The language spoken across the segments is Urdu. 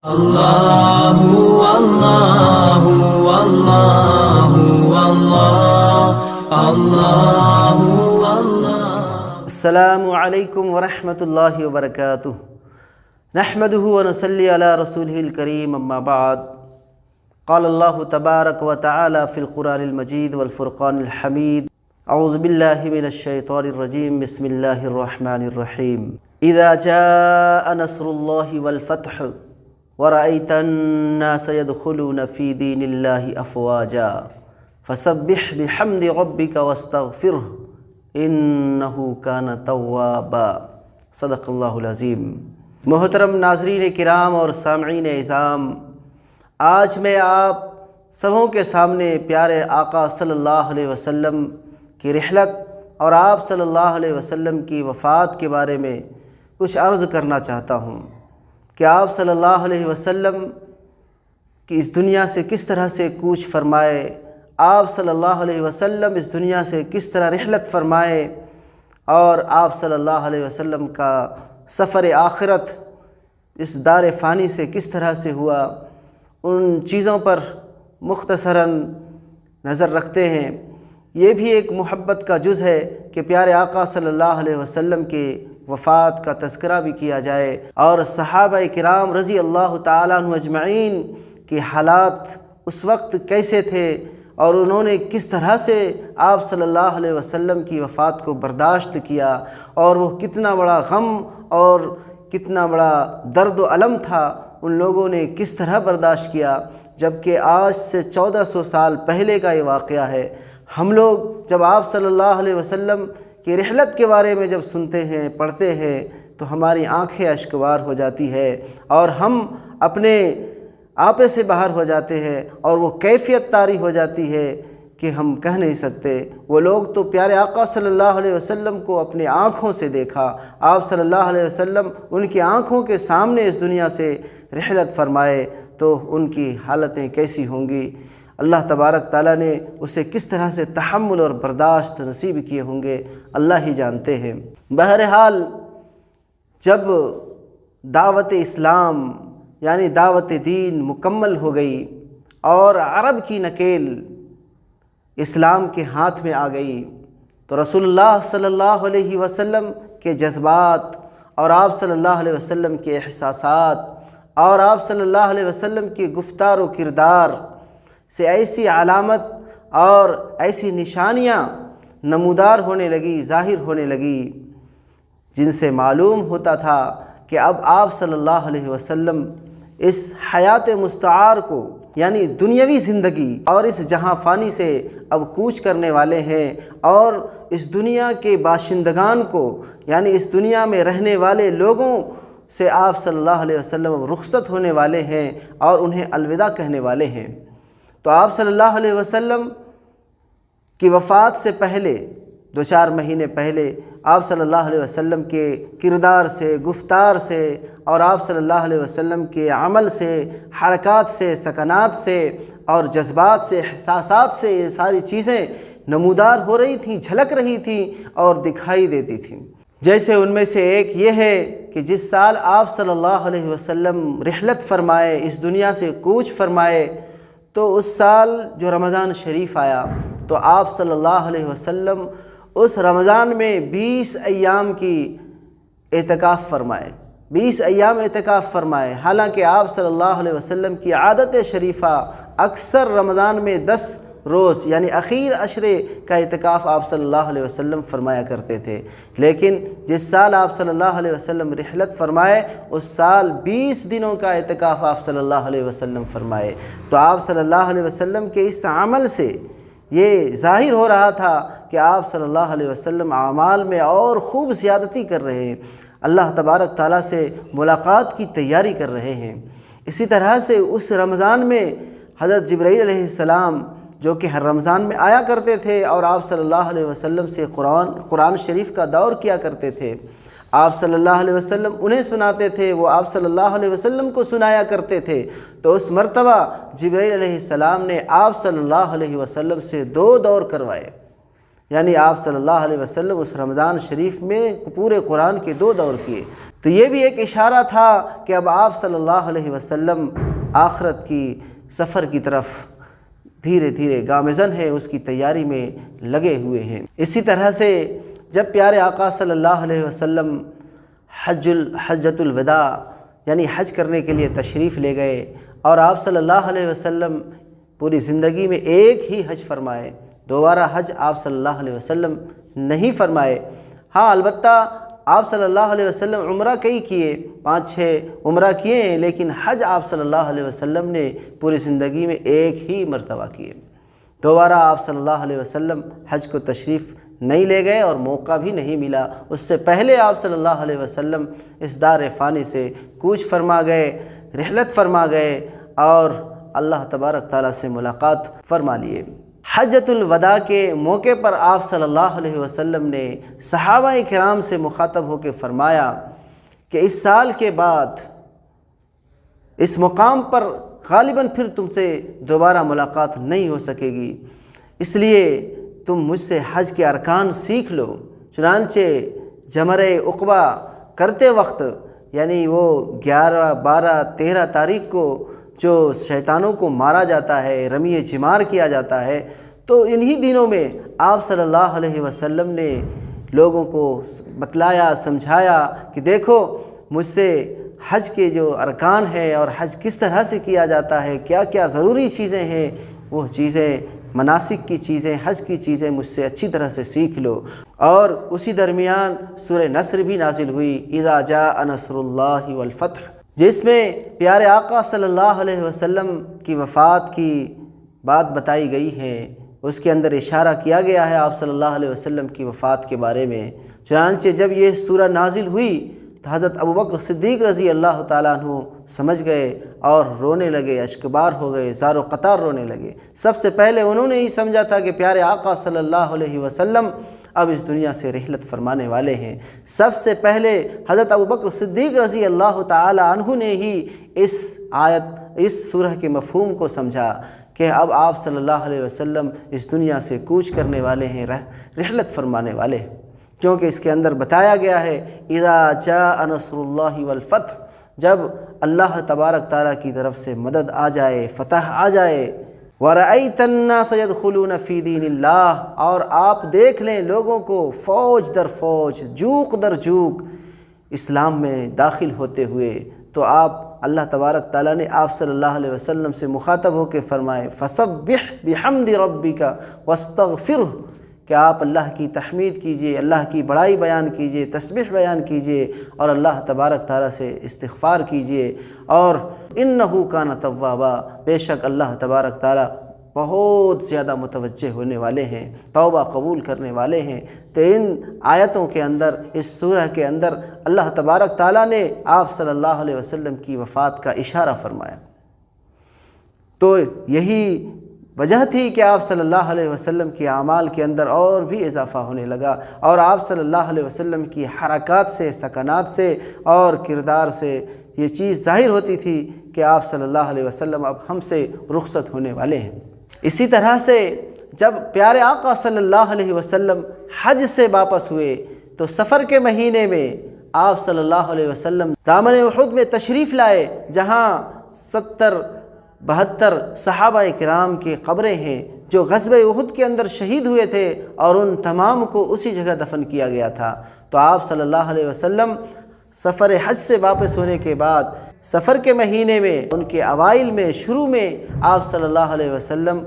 اللہ اللہ اللہ اللہ اللہ۔ السلام علیکم ورحمۃ اللہ وبرکاتہ۔ نحمدہ ونصلی علی رسولہ الکریم، اما بعد۔ قال اللہ تبارک و تعالی فی القرآن المجید والفرقان الحمید۔ اعوذ باللہ من الشیطان الرجیم، بسم اللہ الرحمن الرحیم۔ اذا جاء نصر اللہ والفتح وَرَأَيْتَ النَّاسَ يَدْخُلُونَ فِي دِينِ اللَّهِ أَفْوَاجًا فَسَبِّحْ بِحَمْدِ رَبِّكَ وَاسْتَغْفِرْهُ إِنَّهُ كَانَ تَوَّابًا۔ صدق اللہ العظیم۔ محترم ناظرین کرام اور سامعین اعظام، آج میں آپ سبوں کے سامنے پیارے آقا صلی اللہ علیہ وسلم کی رحلت اور آپ صلی اللہ علیہ وسلم کی وفات کے بارے میں کچھ عرض کرنا چاہتا ہوں کہ آپ صلی اللہ علیہ وسلم کی اس دنیا سے کس طرح سے کوچ فرمائے، آپ صلی اللہ علیہ وسلم اس دنیا سے کس طرح رحلت فرمائے، اور آپ صلی اللہ علیہ وسلم کا سفر آخرت اس دار فانی سے کس طرح سے ہوا، ان چیزوں پر مختصراً نظر رکھتے ہیں۔ یہ بھی ایک محبت کا جز ہے کہ پیارے آقا صلی اللہ علیہ وسلم کے وفات کا تذکرہ بھی کیا جائے، اور صحابہ کرام رضی اللہ تعالیٰ عنہ اجمعین کے حالات اس وقت کیسے تھے، اور انہوں نے کس طرح سے آپ صلی اللہ علیہ وسلم کی وفات کو برداشت کیا، اور وہ کتنا بڑا غم اور کتنا بڑا درد و الم تھا، ان لوگوں نے کس طرح برداشت کیا، جبکہ آج سے 1400 سال پہلے کا یہ واقعہ ہے۔ ہم لوگ جب آپ صلی اللہ علیہ وسلم کی رحلت کے بارے میں جب سنتے ہیں، پڑھتے ہیں، تو ہماری آنکھیں اشکبار ہو جاتی ہے، اور ہم اپنے آپے سے باہر ہو جاتے ہیں، اور وہ کیفیت طاری ہو جاتی ہے کہ ہم کہہ نہیں سکتے۔ وہ لوگ تو پیارے آقا صلی اللہ علیہ وسلم کو اپنے آنکھوں سے دیکھا، آپ صلی اللہ علیہ وسلم ان کی آنکھوں کے سامنے اس دنیا سے رحلت فرمائے، تو ان کی حالتیں کیسی ہوں گی، اللہ تبارک تعالیٰ نے اسے کس طرح سے تحمل اور برداشت نصیب کیے ہوں گے، اللہ ہی جانتے ہیں۔ بہرحال جب دعوت اسلام یعنی دعوت دین مکمل ہو گئی اور عرب کی نکیل اسلام کے ہاتھ میں آ گئی، تو رسول اللہ صلی اللہ علیہ وسلم کے جذبات اور آپ صلی اللہ علیہ وسلم کے احساسات اور آپ صلی اللہ علیہ وسلم کی گفتار و کردار سے ایسی علامت اور ایسی نشانیاں نمودار ہونے لگی، ظاہر ہونے لگی، جن سے معلوم ہوتا تھا کہ اب آپ صلی اللہ علیہ وسلم اس حیات مستعار کو یعنی دنیاوی زندگی اور اس جہاں فانی سے اب کوچ کرنے والے ہیں، اور اس دنیا کے باشندگان کو یعنی اس دنیا میں رہنے والے لوگوں سے آپ صلی اللہ علیہ وسلم رخصت ہونے والے ہیں اور انہیں الوداع کہنے والے ہیں۔ تو آپ صلی اللہ علیہ وسلم کی وفات سے پہلے 2-4 مہینے پہلے آپ صلی اللہ علیہ وسلم کے کردار سے، گفتار سے، اور آپ صلی اللہ علیہ وسلم کے عمل سے، حرکات سے، سکنات سے اور جذبات سے، احساسات سے یہ ساری چیزیں نمودار ہو رہی تھیں، جھلک رہی تھیں اور دکھائی دیتی تھیں۔ جیسے ان میں سے ایک یہ ہے کہ جس سال آپ صلی اللہ علیہ وسلم رحلت فرمائے، اس دنیا سے کوچ فرمائے، تو اس سال جو رمضان شریف آیا، تو آپ صلی اللہ علیہ وسلم اس رمضان میں 20 ایام کی اعتکاف فرمائے، 20 ایام اعتکاف فرمائے۔ حالانکہ آپ صلی اللہ علیہ وسلم کی عادت شریفہ اکثر رمضان میں 10 روز یعنی اخیر عشرے کا اعتکاف آپ صلی اللہ علیہ وسلم فرمایا کرتے تھے، لیکن جس سال آپ صلی اللہ علیہ وسلم رحلت فرمائے اس سال 20 دنوں کا اعتکاف آپ صلی اللہ علیہ وسلم فرمائے۔ تو آپ صلی اللہ علیہ وسلم کے اس عمل سے یہ ظاہر ہو رہا تھا کہ آپ صلی اللہ علیہ وسلم اعمال میں اور خوب زیادتی کر رہے ہیں، اللہ تبارک تعالیٰ سے ملاقات کی تیاری کر رہے ہیں۔ اسی طرح سے اس رمضان میں حضرت جبرائیل علیہ السلام جو کہ ہر رمضان میں آیا کرتے تھے اور آپ صلی اللہ علیہ وسلم سے قرآن شریف کا دور کیا کرتے تھے، آپ صلی اللہ علیہ وسلم انہیں سناتے تھے، وہ آپ صلی اللہ علیہ وسلم کو سنایا کرتے تھے۔ تو اس مرتبہ جبرائیل علیہ السلام نے آپ صلی اللہ علیہ وسلم سے 2 دور کروائے، یعنی آپ صلی اللہ علیہ وسلم اس رمضان شریف میں پورے قرآن کے 2 دور کیے۔ تو یہ بھی ایک اشارہ تھا کہ اب آپ صلی اللہ علیہ وسلم آخرت کی سفر کی طرف دھیرے دھیرے گامزن ہیں، اس کی تیاری میں لگے ہوئے ہیں۔ اسی طرح سے جب پیارے آقا صلی اللہ علیہ وسلم حجۃ الوداع یعنی حج کرنے کے لیے تشریف لے گئے، اور آپ صلی اللہ علیہ وسلم پوری زندگی میں ایک ہی حج فرمائے، دوبارہ حج آپ صلی اللہ علیہ وسلم نہیں فرمائے۔ ہاں البتہ آپ صلی اللہ علیہ وسلم عمرہ کئی کیے، 5-6 عمرہ کیے ہیں، لیکن حج آپ صلی اللہ علیہ وسلم نے پوری زندگی میں ایک ہی مرتبہ کیے۔ دوبارہ آپ صلی اللہ علیہ وسلم حج کو تشریف نہیں لے گئے اور موقع بھی نہیں ملا۔ اس سے پہلے آپ صلی اللہ علیہ وسلم اس دار فانی سے کوچ فرما گئے، رحلت فرما گئے اور اللہ تبارک تعالیٰ سے ملاقات فرما لیے۔ حجۃ الوداع کے موقع پر آپ صلی اللہ علیہ وسلم نے صحابہ کرام سے مخاطب ہو کے فرمایا کہ اس سال کے بعد اس مقام پر غالباً پھر تم سے دوبارہ ملاقات نہیں ہو سکے گی، اس لیے تم مجھ سے حج کے ارکان سیکھ لو۔ چنانچہ جمرہ عقبہ کرتے وقت یعنی وہ 11، 12، 13 تاریخ کو جو شیطانوں کو مارا جاتا ہے، رمی جمار کیا جاتا ہے، تو انہی دنوں میں آپ صلی اللہ علیہ وسلم نے لوگوں کو بتلایا، سمجھایا کہ دیکھو مجھ سے حج کے جو ارکان ہیں اور حج کس طرح سے کیا جاتا ہے، کیا کیا ضروری چیزیں ہیں، وہ چیزیں، مناسک کی چیزیں، حج کی چیزیں مجھ سے اچھی طرح سے سیکھ لو۔ اور اسی درمیان سورہ نصر بھی نازل ہوئی، اذا جاء نصر اللہ والفتح، جس میں پیارے آقا صلی اللہ علیہ وسلم کی وفات کی بات بتائی گئی ہے۔ اس کے اندر اشارہ کیا گیا ہے آپ صلی اللہ علیہ وسلم کی وفات کے بارے میں۔ چنانچہ جب یہ سورہ نازل ہوئی تو حضرت ابوبکر صدیق رضی اللہ تعالیٰ عنہ سمجھ گئے اور رونے لگے، اشکبار ہو گئے، زار و قطار رونے لگے۔ سب سے پہلے انہوں نے ہی سمجھا تھا کہ پیارے آقا صلی اللہ علیہ وسلم اب اس دنیا سے رحلت فرمانے والے ہیں۔ سب سے پہلے حضرت ابوبکر صدیق رضی اللہ تعالیٰ عنہ نے ہی اس سورہ کے مفہوم کو سمجھا کہ اب آپ صلی اللہ علیہ وسلم اس دنیا سے کوچ کرنے والے ہیں، رحلت فرمانے والے ہیں، کیونکہ اس کے اندر بتایا گیا ہے اذا جاء نصر اللہ والفتح، جب اللہ تبارک تعالیٰ کی طرف سے مدد آ جائے، فتح آ جائے، وَرَأَيْتَ النَّاسَ يَدْخُلُونَ فِي دِينِ اللَّهِ، اور آپ دیکھ لیں لوگوں کو فوج در فوج، جوق در جوق اسلام میں داخل ہوتے ہوئے، تو آپ اللہ تبارک تعالیٰ نے آپ صلی اللہ علیہ وسلم سے مخاطب ہو کے فرمائے فَسَبِّحْ بِحَمْدِ رَبِّكَ وَاسْتَغْفِرْهُ، کہ آپ اللہ کی تحمید کیجئے، اللہ کی بڑائی بیان کیجئے، تسبیح بیان کیجئے اور اللہ تبارک تعالیٰ سے استغفار کیجئے، اور اِنَّهُ كَانَ تَوَّابًا، بے شک اللہ تبارک تعالیٰ بہت زیادہ متوجہ ہونے والے ہیں، توبہ قبول کرنے والے ہیں۔ تو ان آیتوں کے اندر، اس سورہ کے اندر اللہ تبارک تعالیٰ نے آپ صلی اللہ علیہ وسلم کی وفات کا اشارہ فرمایا۔ تو یہی وجہ تھی کہ آپ صلی اللہ علیہ وسلم کے اعمال کے اندر اور بھی اضافہ ہونے لگا، اور آپ صلی اللہ علیہ وسلم کی حرکات سے، سکنات سے اور کردار سے یہ چیز ظاہر ہوتی تھی کہ آپ صلی اللہ علیہ وسلم اب ہم سے رخصت ہونے والے ہیں۔ اسی طرح سے جب پیارے آقا صلی اللہ علیہ وسلم حج سے واپس ہوئے تو سفر کے مہینے میں آپ صلی اللہ علیہ وسلم دامن احد میں تشریف لائے، جہاں 72 صحابہ کرام کی قبریں ہیں جو غزوہ احد کے اندر شہید ہوئے تھے، اور ان تمام کو اسی جگہ دفن کیا گیا تھا۔ تو آپ صلی اللہ علیہ وسلم سفر حج سے واپس ہونے کے بعد سفر کے مہینے میں، ان کے اوائل میں، شروع میں، آپ صلی اللہ علیہ وسلم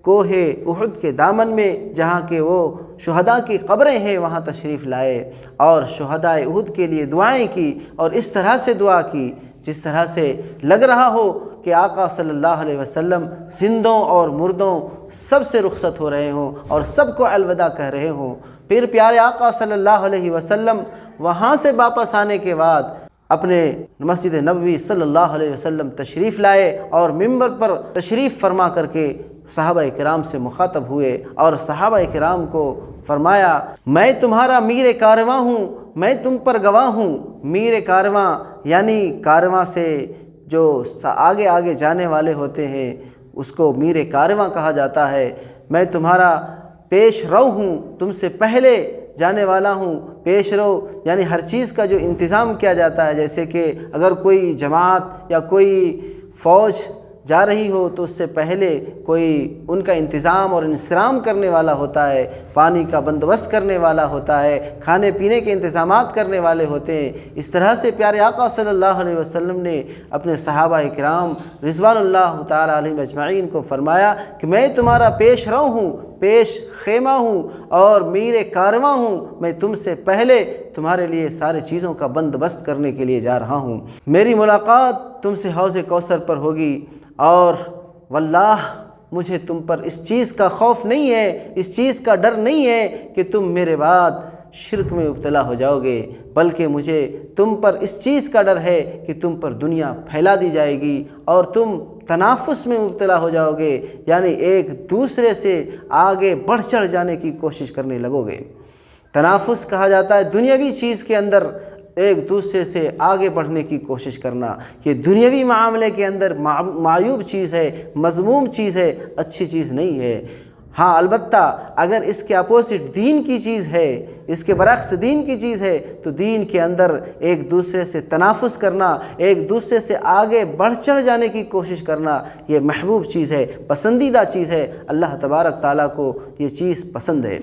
کوہ احد کے دامن میں جہاں کہ وہ شہداء کی قبریں ہیں وہاں تشریف لائے اور شہداء احد کے لیے دعائیں کی، اور اس طرح سے دعا کی جس طرح سے لگ رہا ہو کہ آقا صلی اللہ علیہ وسلم زندوں اور مردوں سب سے رخصت ہو رہے ہوں اور سب کو الوداع کہہ رہے ہوں۔ پھر پیارے آقا صلی اللہ علیہ وسلم وہاں سے واپس آنے کے بعد اپنے مسجد نبوی صلی اللہ علیہ وسلم تشریف لائے اور ممبر پر تشریف فرما کر کے صحابہ کرام سے مخاطب ہوئے اور صحابہ کرام کو فرمایا میں تمہارا میر کارواں ہوں، میں تم پر گواہ ہوں۔ میر کارواں یعنی کارواں سے جو آگے آگے جانے والے ہوتے ہیں اس کو میر کارواں کہا جاتا ہے۔ میں تمہارا پیش رو ہوں، تم سے پہلے جانے والا ہوں۔ پیش رو یعنی ہر چیز کا جو انتظام کیا جاتا ہے، جیسے کہ اگر کوئی جماعت یا کوئی فوج جا رہی ہو تو اس سے پہلے کوئی ان کا انتظام اور انصرام کرنے والا ہوتا ہے، پانی کا بندوبست کرنے والا ہوتا ہے، کھانے پینے کے انتظامات کرنے والے ہوتے ہیں۔ اس طرح سے پیارے آقا صلی اللہ علیہ وسلم نے اپنے صحابہ کرام رضوان اللہ تعالیٰ علیہم اجمعین کو فرمایا کہ میں تمہارا پیش رو ہوں، پیش خیمہ ہوں اور میر کارواں ہوں، میں تم سے پہلے تمہارے لیے سارے چیزوں کا بندوبست کرنے کے لیے جا رہا ہوں۔ میری ملاقات تم سے حوض کوثر پر ہوگی، اور واللہ مجھے تم پر اس چیز کا خوف نہیں ہے، اس چیز کا ڈر نہیں ہے کہ تم میرے بعد شرک میں مبتلا ہو جاؤ گے، بلکہ مجھے تم پر اس چیز کا ڈر ہے کہ تم پر دنیا پھیلا دی جائے گی اور تم تنافس میں مبتلا ہو جاؤ گے، یعنی ایک دوسرے سے آگے بڑھ چڑھ جانے کی کوشش کرنے لگو گے۔ تنافس کہا جاتا ہے دنیاوی چیز کے اندر ایک دوسرے سے آگے بڑھنے کی کوشش کرنا۔ یہ دنیاوی معاملے کے اندر معیوب چیز ہے، مذموم چیز ہے، اچھی چیز نہیں ہے۔ ہاں البتہ اگر اس کے اپوزٹ دین کی چیز ہے، اس کے برعکس دین کی چیز ہے، تو دین کے اندر ایک دوسرے سے تنافس کرنا، ایک دوسرے سے آگے بڑھ چڑھ جانے کی کوشش کرنا، یہ محبوب چیز ہے، پسندیدہ چیز ہے۔ اللہ تبارک تعالیٰ کو یہ چیز پسند ہے۔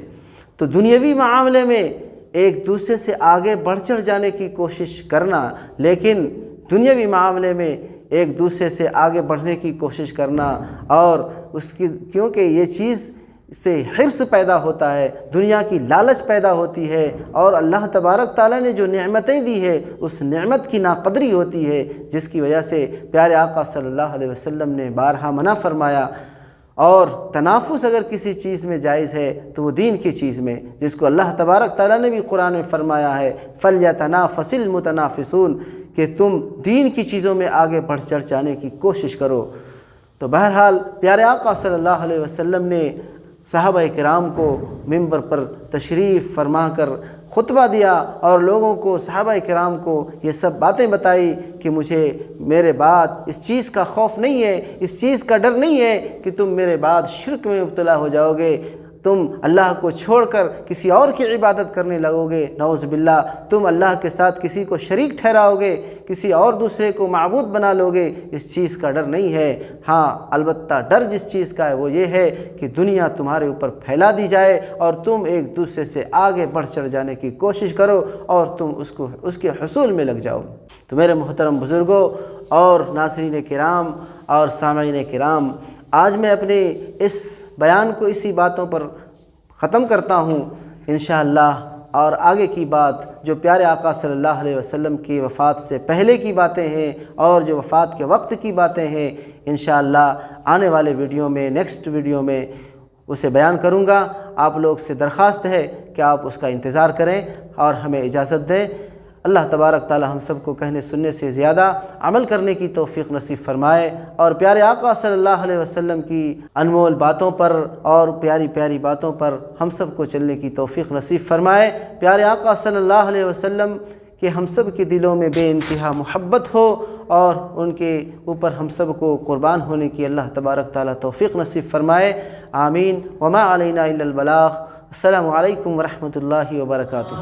تو دنیاوی معاملے میں ایک دوسرے سے آگے بڑھ چڑھ جانے کی کوشش کرنا، لیکن دنیاوی معاملے میں ایک دوسرے سے آگے بڑھنے کی کوشش کرنا، اور اس کی کیونکہ یہ چیز سے حرص پیدا ہوتا ہے، دنیا کی لالچ پیدا ہوتی ہے، اور اللہ تبارک تعالیٰ نے جو نعمتیں دی ہے اس نعمت کی ناقدری ہوتی ہے، جس کی وجہ سے پیارے آقا صلی اللہ علیہ وسلم نے بارہا منع فرمایا۔ اور تنافس اگر کسی چیز میں جائز ہے تو وہ دین کی چیز میں، جس کو اللہ تبارک تعالیٰ نے بھی قرآن میں فرمایا ہے فَلْيَتَنَافَسِ الْمُتَنَافِسُونَ، کہ تم دین کی چیزوں میں آگے بڑھ چڑھ جانے کی کوشش کرو۔ تو بہرحال پیارے آقا صلی اللہ علیہ وسلم نے صحابہ کرام کو ممبر پر تشریف فرما کر خطبہ دیا اور لوگوں کو، صحابہ کرام کو یہ سب باتیں بتائی کہ مجھے میرے بعد اس چیز کا خوف نہیں ہے، اس چیز کا ڈر نہیں ہے کہ تم میرے بعد شرک میں مبتلا ہو جاؤ گے، تم اللہ کو چھوڑ کر کسی اور کی عبادت کرنے لگو گے، نعوذ باللہ، تم اللہ کے ساتھ کسی کو شریک ٹھہراؤ گے، کسی اور دوسرے کو معبود بنا لو گے، اس چیز کا ڈر نہیں ہے۔ ہاں البتہ ڈر جس چیز کا ہے وہ یہ ہے کہ دنیا تمہارے اوپر پھیلا دی جائے اور تم ایک دوسرے سے آگے بڑھ چڑھ جانے کی کوشش کرو اور تم اس کے حصول میں لگ جاؤ۔ تو میرے محترم بزرگوں اور ناظرین کرام اور سامعین کرام، آج میں اپنے اس بیان کو اسی باتوں پر ختم کرتا ہوں انشاءاللہ، اور آگے کی بات جو پیارے آقا صلی اللہ علیہ وسلم کی وفات سے پہلے کی باتیں ہیں اور جو وفات کے وقت کی باتیں ہیں، انشاءاللہ آنے والے ویڈیو میں، نیکسٹ ویڈیو میں اسے بیان کروں گا۔ آپ لوگ سے درخواست ہے کہ آپ اس کا انتظار کریں اور ہمیں اجازت دیں۔ اللہ تبارک تعالی ہم سب کو کہنے سننے سے زیادہ عمل کرنے کی توفیق نصیب فرمائے، اور پیارے آقا صلی اللہ علیہ وسلم کی انمول باتوں پر اور پیاری پیاری باتوں پر ہم سب کو چلنے کی توفیق نصیب فرمائے۔ پیارے آقا صلی اللہ علیہ وسلم کہ ہم سب کے دلوں میں بے انتہا محبت ہو، اور ان کے اوپر ہم سب کو قربان ہونے کی اللہ تبارک تعالی توفیق نصیب فرمائے، آمین۔ وما علینا الا البلاغ۔ السلام علیکم ورحمۃ اللہ وبرکاتہ۔